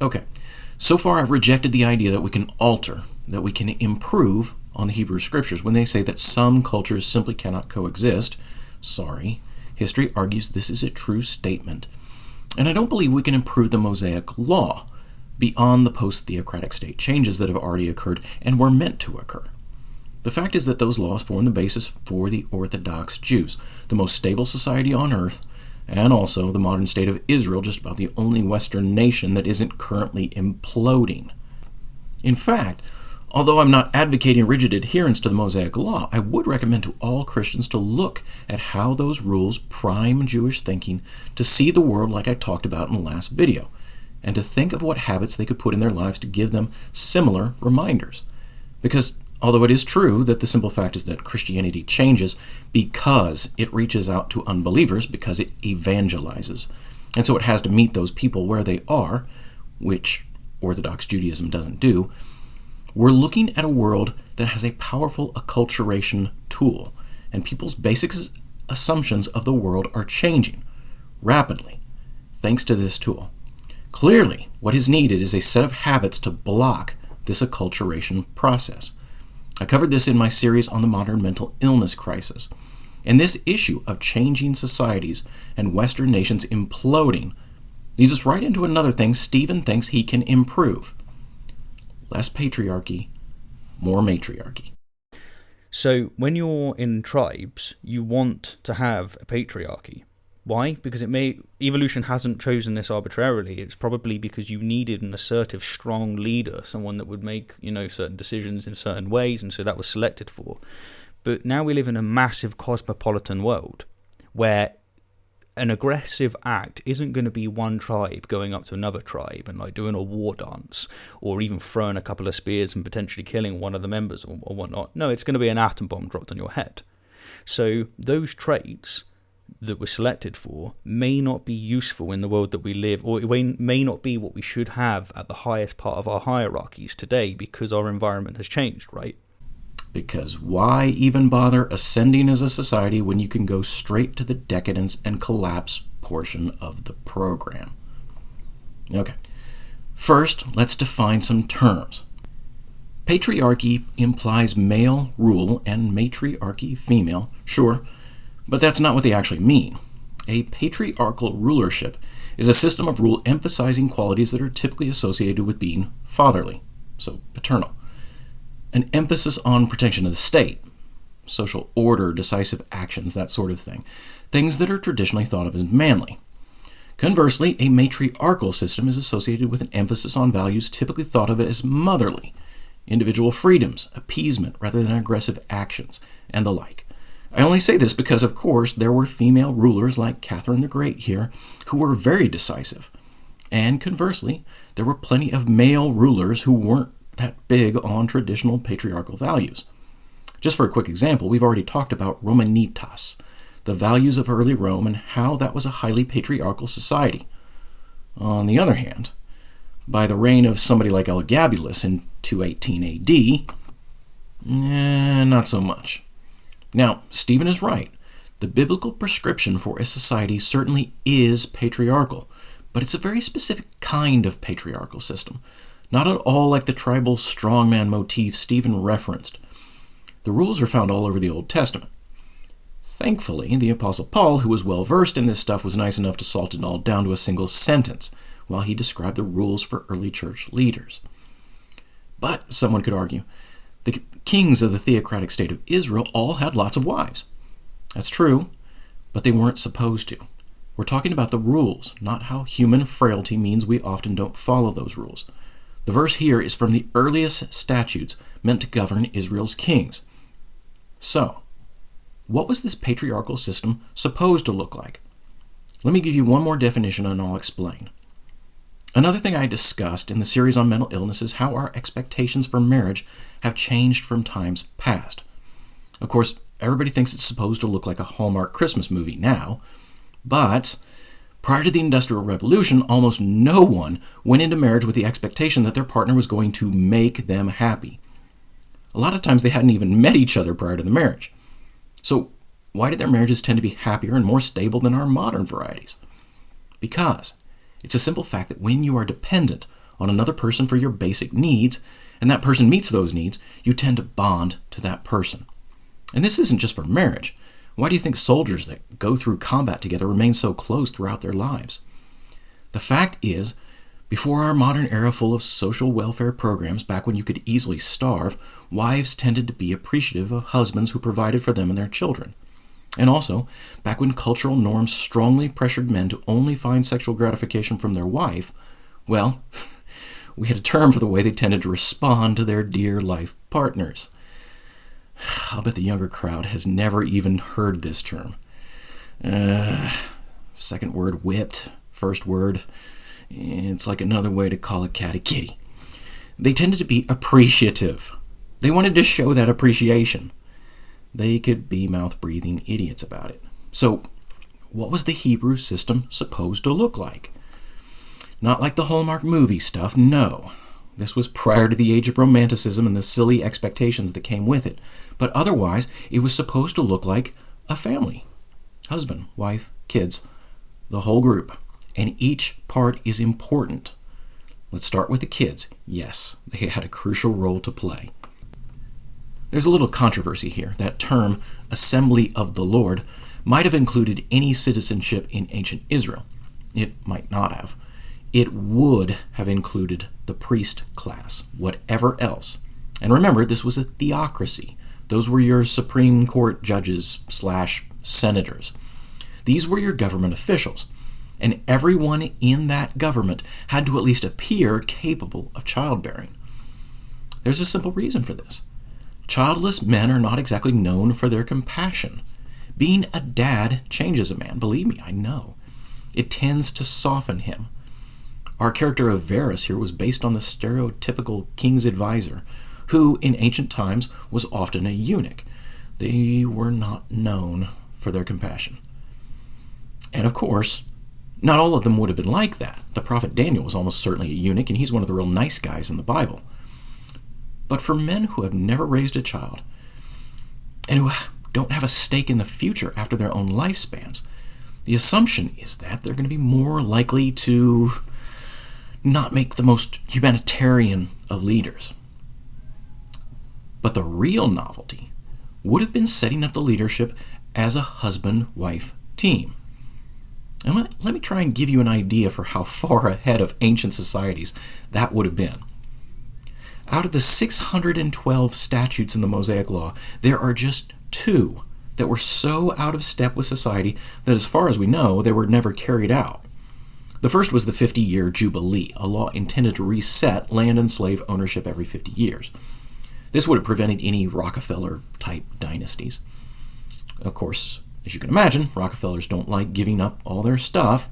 Okay, so far I've rejected the idea that we can alter, that we can improve on the Hebrew Scriptures when they say that some cultures simply cannot coexist. Sorry, history argues this is a true statement. And I don't believe we can improve the Mosaic Law beyond the post-theocratic state changes that have already occurred and were meant to occur. The fact is that those laws form the basis for the Orthodox Jews, the most stable society on earth, and also the modern state of Israel, just about the only Western nation that isn't currently imploding. In fact, although I'm not advocating rigid adherence to the Mosaic Law, I would recommend to all Christians to look at how those rules prime Jewish thinking to see the world like I talked about in the last video, and to think of what habits they could put in their lives to give them similar reminders. Because although it is true that the simple fact is that Christianity changes because it reaches out to unbelievers, because it evangelizes, and so it has to meet those people where they are, which Orthodox Judaism doesn't do, we're looking at a world that has a powerful acculturation tool, and people's basic assumptions of the world are changing rapidly thanks to this tool. Clearly, what is needed is a set of habits to block this acculturation process. I covered this in my series on the modern mental illness crisis. And this issue of changing societies and Western nations imploding leads us right into another thing Stephen thinks he can improve. Less patriarchy, more matriarchy. So when you're in tribes, you want to have a patriarchy. Why? Because evolution hasn't chosen this arbitrarily. It's probably because you needed an assertive, strong leader, someone that would make, certain decisions in certain ways, and so that was selected for. But now we live in a massive cosmopolitan world where an aggressive act isn't going to be one tribe going up to another tribe and doing a war dance, or even throwing a couple of spears and potentially killing one of the members or whatnot. No, it's going to be an atom bomb dropped on your head. So those traits that we're selected for may not be useful in the world that we live, or it may not be what we should have at the highest part of our hierarchies today because our environment has changed, right? Because why even bother ascending as a society when you can go straight to the decadence and collapse portion of the program? Okay, first let's define some terms. Patriarchy implies male rule and matriarchy female, sure, but that's not what they actually mean. A patriarchal rulership is a system of rule emphasizing qualities that are typically associated with being fatherly, so paternal. An emphasis on protection of the state, social order, decisive actions, that sort of thing. Things that are traditionally thought of as manly. Conversely, a matriarchal system is associated with an emphasis on values typically thought of as motherly, individual freedoms, appeasement rather than aggressive actions, and the like. I only say this because, of course, there were female rulers like Catherine the Great here who were very decisive. And conversely, there were plenty of male rulers who weren't that big on traditional patriarchal values. Just for a quick example, we've already talked about Romanitas, the values of early Rome and how that was a highly patriarchal society. On the other hand, by the reign of somebody like Elagabalus in 218 AD, not so much. Now, Stephen is right. The biblical prescription for a society certainly is patriarchal, but it's a very specific kind of patriarchal system, not at all like the tribal strongman motif Stephen referenced. The rules are found all over the Old Testament. Thankfully, the Apostle Paul, who was well versed in this stuff, was nice enough to salt it all down to a single sentence while he described the rules for early church leaders. But, someone could argue, the kings of the theocratic state of Israel all had lots of wives. That's true, but they weren't supposed to. We're talking about the rules, not how human frailty means we often don't follow those rules. The verse here is from the earliest statutes meant to govern Israel's kings. So, what was this patriarchal system supposed to look like? Let me give you one more definition and I'll explain. Another thing I discussed in the series on mental illness is how our expectations for marriage have changed from times past. Of course, everybody thinks it's supposed to look like a Hallmark Christmas movie now, but prior to the Industrial Revolution, almost no one went into marriage with the expectation that their partner was going to make them happy. A lot of times they hadn't even met each other prior to the marriage. So why did their marriages tend to be happier and more stable than our modern varieties? Because it's a simple fact that when you are dependent on another person for your basic needs, and that person meets those needs, you tend to bond to that person. And this isn't just for marriage. Why do you think soldiers that go through combat together remain so close throughout their lives? The fact is, before our modern era full of social welfare programs, back when you could easily starve, wives tended to be appreciative of husbands who provided for them and their children. And also, back when cultural norms strongly pressured men to only find sexual gratification from their wife, well, we had a term for the way they tended to respond to their dear life partners. I'll bet the younger crowd has never even heard this term. Second word, whipped. First word, it's like another way to call a cat a kitty. They tended to be appreciative. They wanted to show that appreciation. They could be mouth-breathing idiots about it. So, what was the Hebrew system supposed to look like? Not like the Hallmark movie stuff, no. This was prior to the age of romanticism and the silly expectations that came with it. But otherwise, it was supposed to look like a family. Husband, wife, kids, the whole group. And each part is important. Let's start with the kids. Yes, they had a crucial role to play. There's a little controversy here. That term, Assembly of the Lord, might have included any citizenship in ancient Israel. It might not have. It would have included the priest class, whatever else. And remember, this was a theocracy. Those were your Supreme Court judges / senators. These were your government officials. And everyone in that government had to at least appear capable of childbearing. There's a simple reason for this. Childless men are not exactly known for their compassion. Being a dad changes a man, believe me, I know. It tends to soften him. Our character of Varus here was based on the stereotypical king's advisor, who in ancient times was often a eunuch. They were not known for their compassion. And of course, not all of them would have been like that. The prophet Daniel was almost certainly a eunuch, and he's one of the real nice guys in the Bible. But for men who have never raised a child, and who don't have a stake in the future after their own lifespans, the assumption is that they're going to be more likely to not make the most humanitarian of leaders. But the real novelty would have been setting up the leadership as a husband-wife team. And let me try and give you an idea for how far ahead of ancient societies that would have been. Out of the 612 statutes in the Mosaic Law, there are just 2 that were so out of step with society that, as far as we know, they were never carried out. The first was the 50-year Jubilee, a law intended to reset land and slave ownership every 50 years. This would have prevented any Rockefeller-type dynasties. Of course, as you can imagine, Rockefellers don't like giving up all their stuff,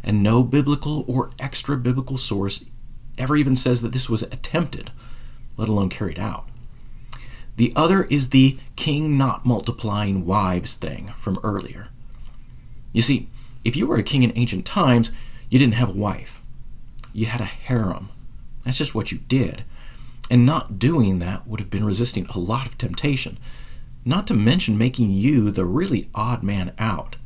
and no biblical or extra-biblical source ever even says that this was attempted, let alone carried out. The other is the king not multiplying wives thing from earlier. You see, if you were a king in ancient times, you didn't have a wife. You had a harem. That's just what you did. And not doing that would have been resisting a lot of temptation, not to mention making you the really odd man out.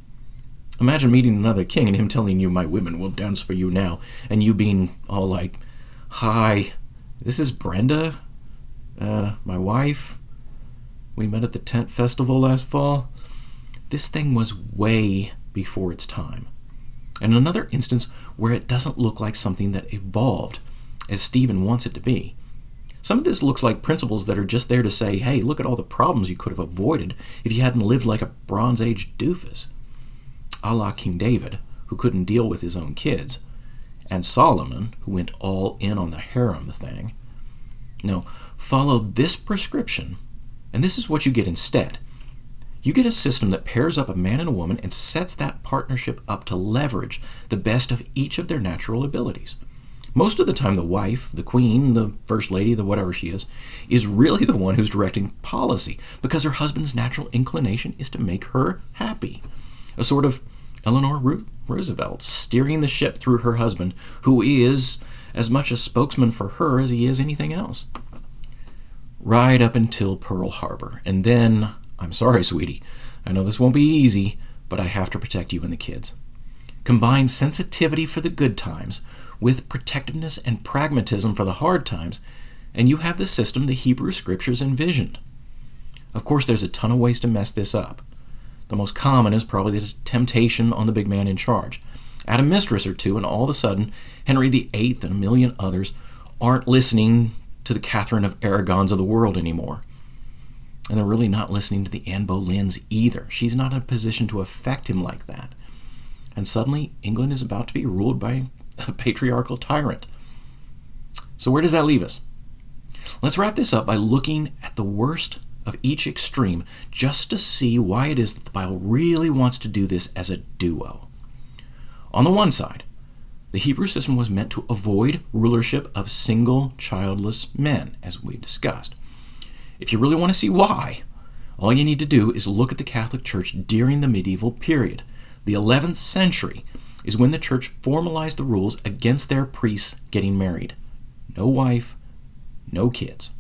Imagine meeting another king and him telling you, "My women will dance for you now," and you being all like, "Hi, this is Brenda, my wife. We met at the tent festival last fall." This thing was way before its time. And another instance where it doesn't look like something that evolved, as Stephen wants it to be. Some of this looks like principles that are just there to say, hey, look at all the problems you could have avoided if you hadn't lived like a Bronze Age doofus. A la King David, who couldn't deal with his own kids, and Solomon, who went all in on the harem thing. No, follow this prescription, and this is what you get instead. You get a system that pairs up a man and a woman and sets that partnership up to leverage the best of each of their natural abilities. Most of the time, the wife, the queen, the first lady, the whatever she is really the one who's directing policy, because her husband's natural inclination is to make her happy. A sort of Eleanor Roosevelt steering the ship through her husband, who is as much a spokesman for her as he is anything else. Right up until Pearl Harbor. And then, I'm sorry, sweetie, I know this won't be easy, but I have to protect you and the kids. Combine sensitivity for the good times with protectiveness and pragmatism for the hard times, and you have the system the Hebrew Scriptures envisioned. Of course, there's a ton of ways to mess this up. The most common is probably the temptation on the big man in charge. Add a mistress or two, and all of a sudden, Henry VIII and a million others aren't listening to the Catherine of Aragons of the world anymore. And they're really not listening to the Anne Boleyns either. She's not in a position to affect him like that. And suddenly, England is about to be ruled by a patriarchal tyrant. So where does that leave us? Let's wrap this up by looking at the worst of each extreme, just to see why it is that the Bible really wants to do this as a duo. On the one side, the Hebrew system was meant to avoid rulership of single childless men, as we discussed. If you really want to see why, all you need to do is look at the Catholic Church during the medieval period. The 11th century is when the Church formalized the rules against their priests getting married. No wife, no kids.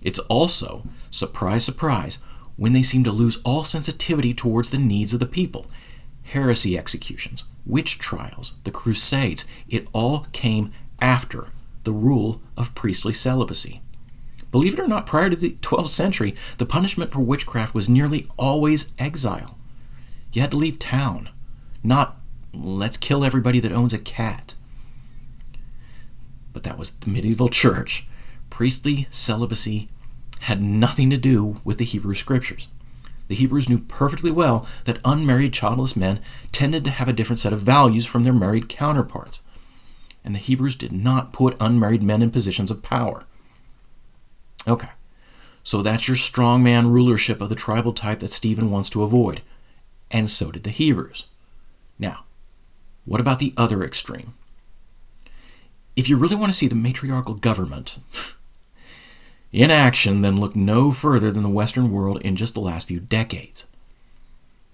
It's also, surprise, surprise, when they seem to lose all sensitivity towards the needs of the people. Heresy executions, witch trials, the Crusades, it all came after the rule of priestly celibacy. Believe it or not, prior to the 12th century, the punishment for witchcraft was nearly always exile. You had to leave town, not let's kill everybody that owns a cat. But that was the medieval church. Priestly celibacy had nothing to do with the Hebrew Scriptures. The Hebrews knew perfectly well that unmarried childless men tended to have a different set of values from their married counterparts. And the Hebrews did not put unmarried men in positions of power. Okay, so that's your strongman rulership of the tribal type that Stephen wants to avoid. And so did the Hebrews. Now, what about the other extreme? If you really want to see the matriarchal government in action, then look no further than the Western world in just the last few decades.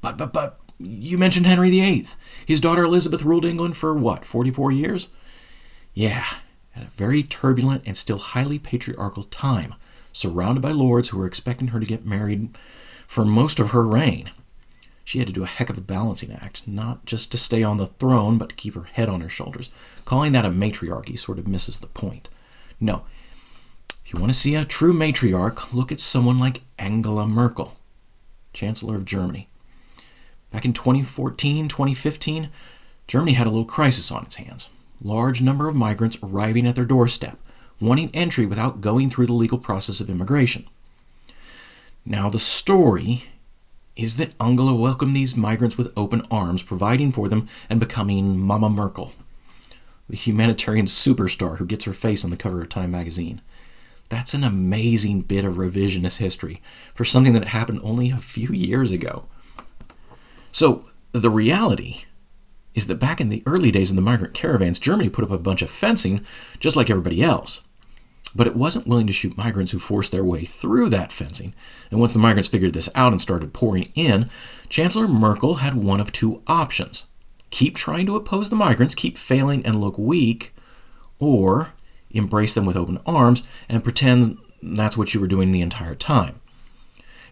But, you mentioned Henry VIII. His daughter Elizabeth ruled England for, 44 years? Yeah, at a very turbulent and still highly patriarchal time, surrounded by lords who were expecting her to get married for most of her reign. She had to do a heck of a balancing act, not just to stay on the throne, but to keep her head on her shoulders. Calling that a matriarchy sort of misses the point. No, if you want to see a true matriarch, look at someone like Angela Merkel, Chancellor of Germany. Back in 2014, 2015, Germany had a little crisis on its hands. Large number of migrants arriving at their doorstep, wanting entry without going through the legal process of immigration. Now the story is that Angela welcomed these migrants with open arms, providing for them and becoming Mama Merkel, the humanitarian superstar who gets her face on the cover of Time magazine. That's an amazing bit of revisionist history for something that happened only a few years ago. So the reality is that back in the early days of the migrant caravans, Germany put up a bunch of fencing just like everybody else. But it wasn't willing to shoot migrants who forced their way through that fencing. And once the migrants figured this out and started pouring in, Chancellor Merkel had one of two options. Keep trying to oppose the migrants, keep failing and look weak, or embrace them with open arms and pretend that's what you were doing the entire time.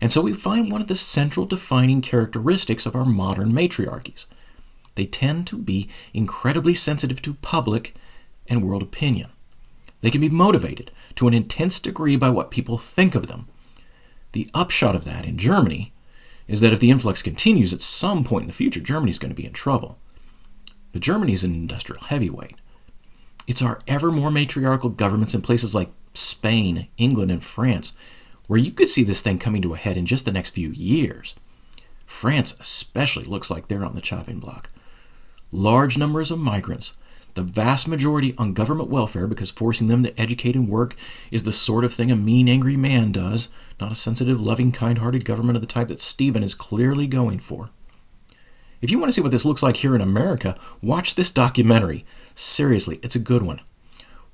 And so we find one of the central defining characteristics of our modern matriarchies. They tend to be incredibly sensitive to public and world opinion. They can be motivated to an intense degree by what people think of them. The upshot of that in Germany is that if the influx continues, at some point in the future, Germany's going to be in trouble. But Germany's an industrial heavyweight. It's our ever more matriarchal governments in places like Spain, England, and France, where you could see this thing coming to a head in just the next few years. France especially looks like they're on the chopping block. Large numbers of migrants, the vast majority on government welfare because forcing them to educate and work is the sort of thing a mean, angry man does, not a sensitive, loving, kind-hearted government of the type that Stephen is clearly going for. If you want to see what this looks like here in America, watch this documentary. Seriously, it's a good one.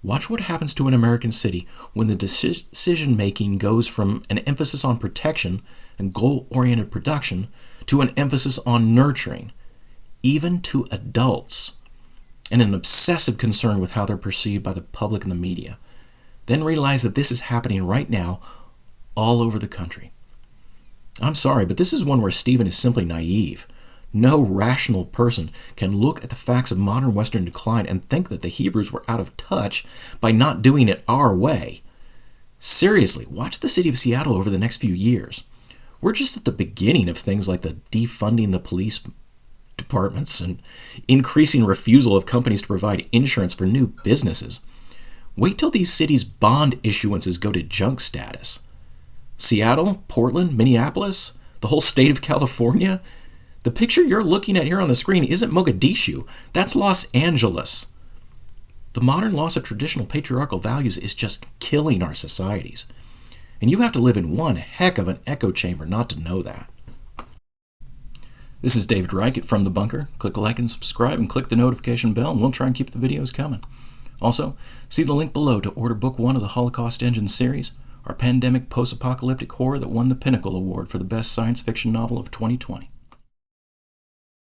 Watch what happens to an American city when the decision-making goes from an emphasis on protection and goal-oriented production to an emphasis on nurturing, even to adults, and an obsessive concern with how they're perceived by the public and the media. Then realize that this is happening right now all over the country. I'm sorry, but this is one where Stephen is simply naive. No rational person can look at the facts of modern Western decline and think that the Hebrews were out of touch by not doing it our way. Seriously, watch the city of Seattle over the next few years. We're just at the beginning of things like the defunding the police departments and increasing refusal of companies to provide insurance for new businesses. Wait till these cities' bond issuances go to junk status. Seattle, Portland, Minneapolis, the whole state of California. The picture you're looking at here on the screen isn't Mogadishu. That's Los Angeles. The modern loss of traditional patriarchal values is just killing our societies. And you have to live in one heck of an echo chamber not to know that. This is David Reichert from The Bunker. Click like and subscribe and click the notification bell, and we'll try and keep the videos coming. Also, see the link below to order Book 1 of the Holocaust Engine series, our pandemic post-apocalyptic horror that won the Pinnacle Award for the best science fiction novel of 2020.